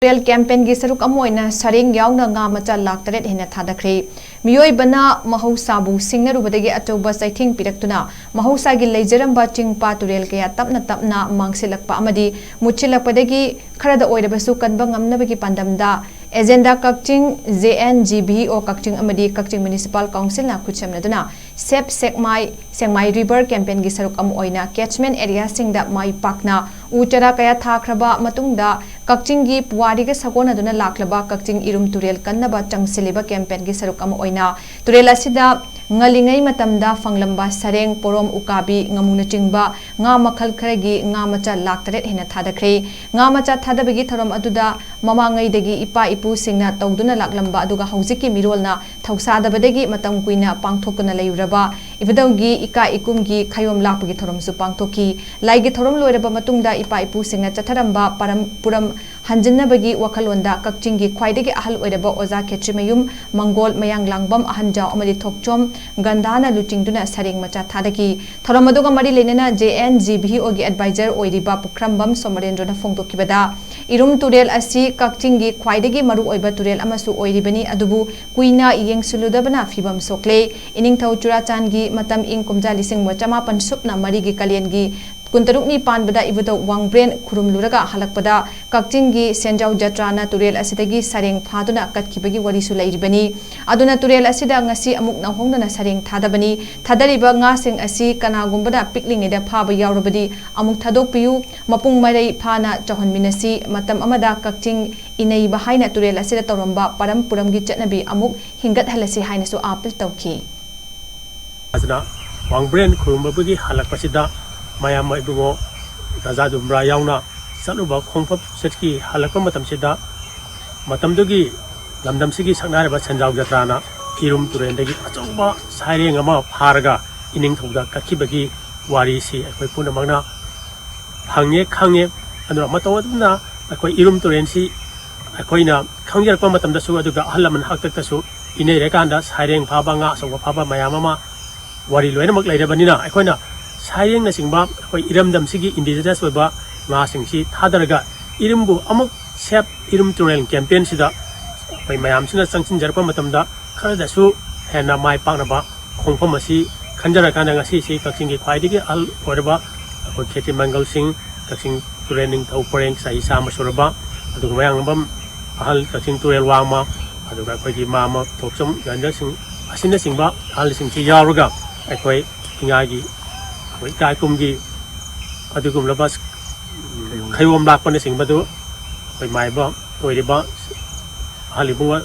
Turel campaign gi saruk amoina Sareng Yaona nga Macha Lakh Henna Thadakhre miyoi bana mahausabu singnarubadagi atoba saithing piraktuna mahausa gi leijaramba chingpa turel kaya tapna mangsilakpa amadi muchilakpadagi kharada oirabasu kanba ngamnabagi pandamda agenda kakching JNGB o kakching amadi kakching municipal council na khuchamnaduna sep sengmai river campaign gi saruk amoina catchment area singda mai pakna uchara kaya thakraba matungda kakching gi puwari ga sagona duna laklaba kakching Irum Turel kannaba changsiliba campaign gi saruk amoina turel asida ngalingai matamda fanglamba sareng porom ukabi ngamuna chingba nga makhal kharagi nga Macha Lakh Henna Thadakhre nga Macha thadabagi thorom aduda mamangai dagi ipa ipu singna tawduna laklamba aduga haujiki mirolna thausadabadagi matam kuina pangthokuna leuraba ibadawgi ika ikumgi khayom lakpagi thoromsu pangthoki laigi thorom loiraba matungda ipa ipu singna chatharamba puram hanjinnabagi wakhalonda kakchingi khwaidagi ahal oiraba oza khetrimayum mangol mayang langbam ahanjaw amadi thokchom gandana luchingduna Sareng Macha thadaki thoromaduga mari lenena JNGB ogi advisor oiriba pukrambam somarendrona phongdokibada Irum Turel asi kakchingi khwaidagi maru oiba turel amasu oiribani adubu kuina yengsuludabana fibam sokle iningthau churachangi matam ing kumja lising mochama pansupna marigi kaliengi kuntarukni panbada ibada wangbrain khurum luraga halakpada kakchingi senjau jatrana turel asidagi sareng phaduna katkibagi warisu lairibani aduna turel asida ngasi amuk nahongdana sareng thadabani thadariba nga sing asi kanagumbada piklingeda phaba yaurabadi amuk thadokpiyu mapung marai phana chahonminasi matam amada kakching inei bahaina turel asida toromba param puramgi chatnabi amuk hingat halasi hainasu apil tawki asna wangbrain khurumabagi halakpasida mayam ibungo raja dumra yauna saluba khongphap setki halakpa matamsida matamdugi lamdamsigi saknareba sanjau jatrana Irum Turel dagi achauba sareng ama pharaga ining thauda kakhibagi wari si akoi puna magna phangye khangye anura matawduna akoi Irum Turel si akoina khangjarpa matamda su aduga halaman hakta su inei rekanda sareng phaba nga soba phaba mayam ama wari loinamak leirebanina akoina Sareng na singba akoi iramdam sigi indigenous oiba nga singsi thadaraga irimbu amuk sep Irum Turel campaign sida akoi mayam sina changchin jarpa matamda kharada su henna mai paknaba khongpham asi khanjara kana ngasi si kakchingi khwaidigi al orba akoi kheti mangal sing kakching Turel ning thau poreng sai sa masuraba aduga mayang bam ahal kakching Turel wangma aduga akoi gi mama thokchom ganja sing asina singba ahal singsi yaruga akoi ingagi kai kumgi adugum labas khayom lakpane singbadu pai maiba oiriba halibunga